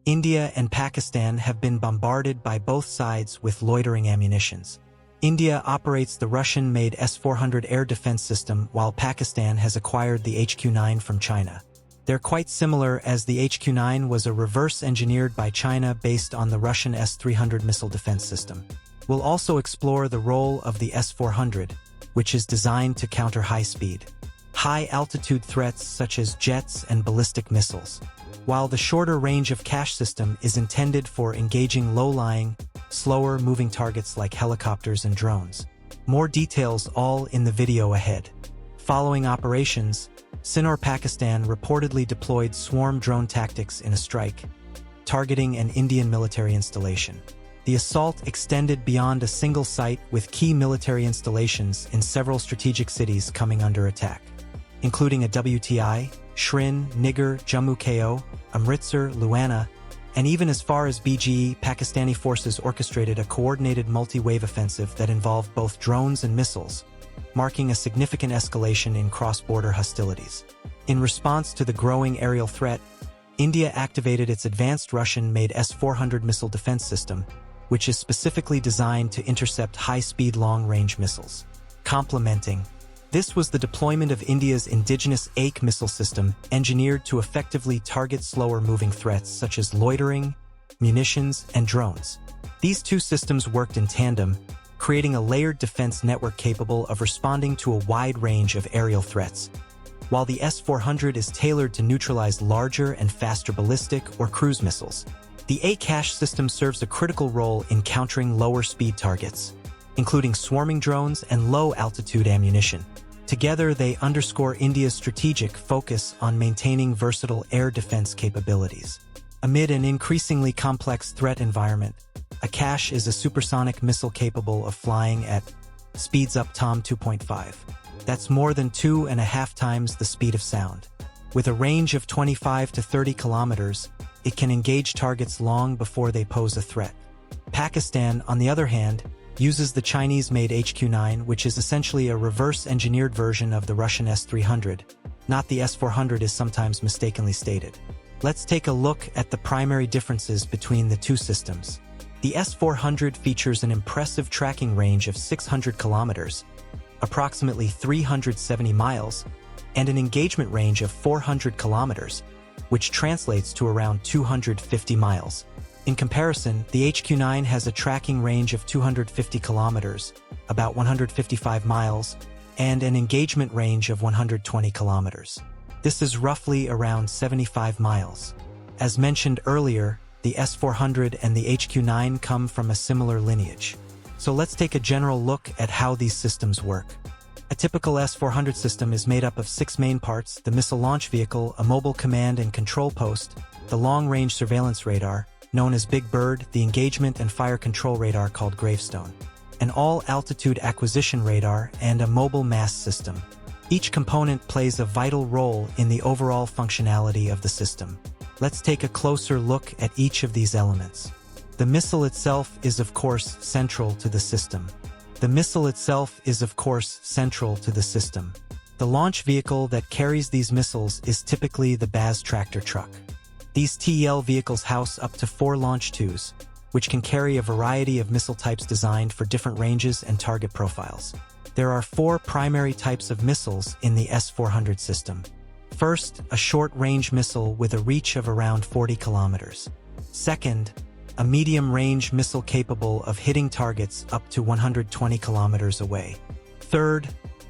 India and Pakistan have been bombarded by both sides with loitering ammunitions. India operates the Russian-made S-400 air defense system while Pakistan has acquired the HQ-9 from China. They're quite similar, as the HQ-9 was a reverse-engineered by China based on the Russian S-300 missile defense system. We'll also explore the role of the S-400, which is designed to counter high-speed, high-altitude threats such as jets and ballistic missiles, while the shorter range of CASH system is intended for engaging low-lying, slower-moving targets like helicopters and drones. More details all in the video ahead. Following operations, Sinor Pakistan reportedly deployed swarm drone tactics in a strike, targeting an Indian military installation. The assault extended beyond a single site, with key military installations in several strategic cities coming under attack, including a WTI, Shrin, Nigar, Jammu KO, Amritsar, Luana, and even as far as BGE. Pakistani forces orchestrated a coordinated multi-wave offensive that involved both drones and missiles, marking a significant escalation in cross-border hostilities. In response to the growing aerial threat, India activated its advanced Russian-made S-400 missile defense system, which is specifically designed to intercept high-speed long-range missiles. Complementing this was the deployment of India's indigenous AIK missile system, engineered to effectively target slower-moving threats such as loitering, munitions, and drones. These two systems worked in tandem, creating a layered defense network capable of responding to a wide range of aerial threats. While the S-400 is tailored to neutralize larger and faster ballistic or cruise missiles, the AIK system serves a critical role in countering lower-speed targets, including swarming drones and low-altitude ammunition. Together, they underscore India's strategic focus on maintaining versatile air defense capabilities. Amid an increasingly complex threat environment, a CASH is a supersonic missile capable of flying at speeds up to Mach 2.5. That's more than 2.5 times the speed of sound. With a range of 25 to 30 kilometers, it can engage targets long before they pose a threat. Pakistan, on the other hand, uses the Chinese-made HQ-9, which is essentially a reverse-engineered version of the Russian S-300, not the S-400 as sometimes mistakenly stated. Let's take a look at the primary differences between the two systems. The S-400 features an impressive tracking range of 600 kilometers, approximately 370 miles, and an engagement range of 400 kilometers, which translates to around 250 miles. In comparison, the HQ-9 has a tracking range of 250 kilometers, about 155 miles, and an engagement range of 120 kilometers. This is roughly around 75 miles. As mentioned earlier, the S-400 and the HQ-9 come from a similar lineage. So let's take a general look at how these systems work. A typical S-400 system is made up of 6 main parts: the missile launch vehicle, a mobile command and control post, the long-range surveillance radar, known as Big Bird, the engagement and fire control radar called Gravestone, an all-altitude acquisition radar, and a mobile mast system. Each component plays a vital role in the overall functionality of the system. Let's take a closer look at each of these elements. The missile itself is, of course, central to the system. The launch vehicle that carries these missiles is typically the BAS tractor truck. These TEL vehicles house up to 4 launch tubes, which can carry a variety of missile types designed for different ranges and target profiles. There are 4 primary types of missiles in the S-400 system. First, a short-range missile with a reach of around 40 kilometers. Second, a medium-range missile capable of hitting targets up to 120 kilometers away. Third,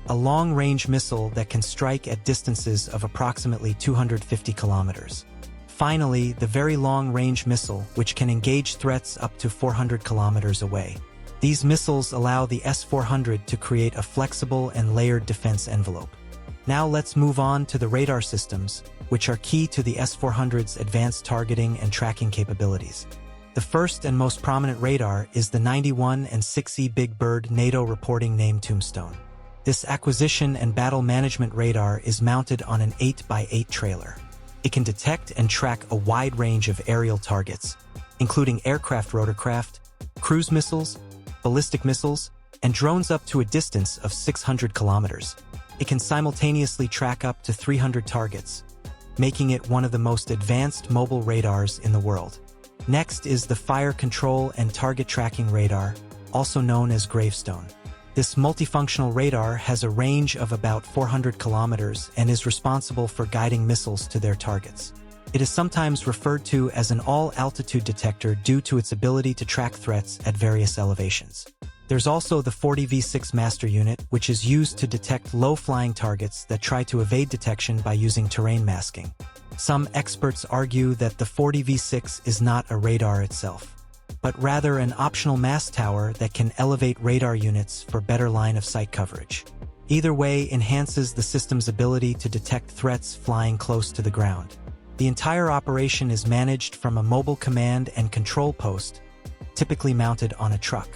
a long-range missile that can strike at distances of approximately 250 kilometers. Finally, the very long-range missile, which can engage threats up to 400 kilometers away. These missiles allow the S-400 to create a flexible and layered defense envelope. Now let's move on to the radar systems, which are key to the S-400's advanced targeting and tracking capabilities. The first and most prominent radar is the 91 and 6E Big Bird NATO reporting name Tombstone. This acquisition and battle management radar is mounted on an 8x8 trailer. It can detect and track a wide range of aerial targets, including aircraft, rotorcraft, cruise missiles, ballistic missiles, and drones up to a distance of 600 kilometers. It can simultaneously track up to 300 targets, making it one of the most advanced mobile radars in the world. Next is the Fire Control and Target Tracking Radar, also known as Gravestone. This multifunctional radar has a range of about 400 kilometers and is responsible for guiding missiles to their targets. It is sometimes referred to as an all-altitude detector due to its ability to track threats at various elevations. There's also the 40V6 master unit, which is used to detect low-flying targets that try to evade detection by using terrain masking. Some experts argue that the 40V6 is not a radar itself, but rather an optional mast tower that can elevate radar units for better line-of-sight coverage. Either way enhances the system's ability to detect threats flying close to the ground. The entire operation is managed from a mobile command and control post, typically mounted on a truck.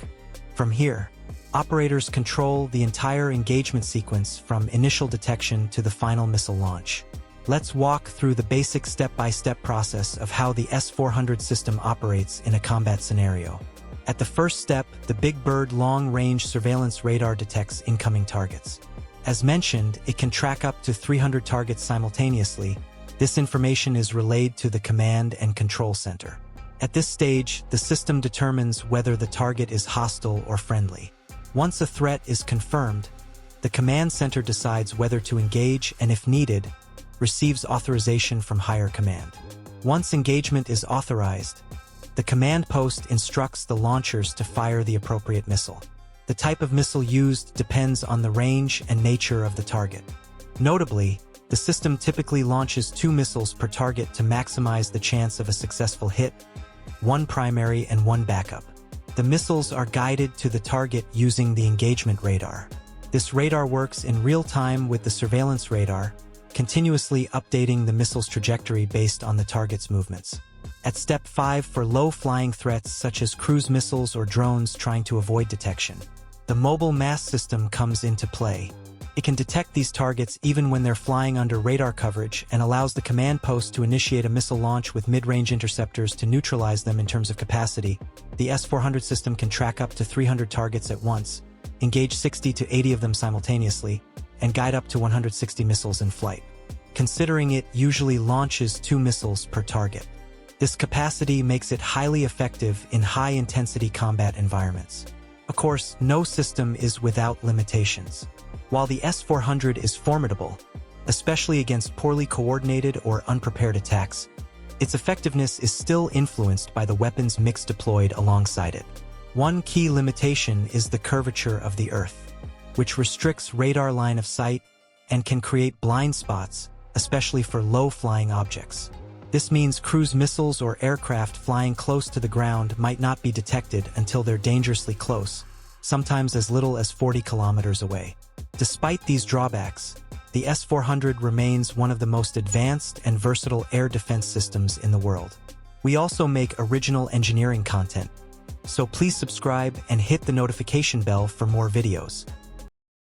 From here, operators control the entire engagement sequence from initial detection to the final missile launch. Let's walk through the basic step-by-step process of how the S-400 system operates in a combat scenario. At the first step, the Big Bird long-range surveillance radar detects incoming targets. As mentioned, it can track up to 300 targets simultaneously. This information is relayed to the command and control center. At this stage, the system determines whether the target is hostile or friendly. Once a threat is confirmed, the command center decides whether to engage and, if needed, receives authorization from higher command. Once engagement is authorized, the command post instructs the launchers to fire the appropriate missile. The type of missile used depends on the range and nature of the target. Notably, the system typically launches 2 missiles per target to maximize the chance of a successful hit, 1 primary and 1 backup. The missiles are guided to the target using the engagement radar. This radar works in real time with the surveillance radar, continuously updating the missile's trajectory based on the target's movements. At step 5, for low-flying threats such as cruise missiles or drones trying to avoid detection, the mobile mast system comes into play. It can detect these targets even when they're flying under radar coverage and allows the command post to initiate a missile launch with mid-range interceptors to neutralize them. In terms of capacity, the S-400 system can track up to 300 targets at once, engage 60 to 80 of them simultaneously, and guide up to 160 missiles in flight. Considering it usually launches 2 missiles per target, this capacity makes it highly effective in high-intensity combat environments. Of course, no system is without limitations. While the S-400 is formidable, especially against poorly coordinated or unprepared attacks, its effectiveness is still influenced by the weapons mix deployed alongside it. One key limitation is the curvature of the Earth, which restricts radar line of sight and can create blind spots, especially for low-flying objects. This means cruise missiles or aircraft flying close to the ground might not be detected until they're dangerously close, sometimes as little as 40 kilometers away. Despite these drawbacks, the S-400 remains one of the most advanced and versatile air defense systems in the world. We also make original engineering content, so please subscribe and hit the notification bell for more videos.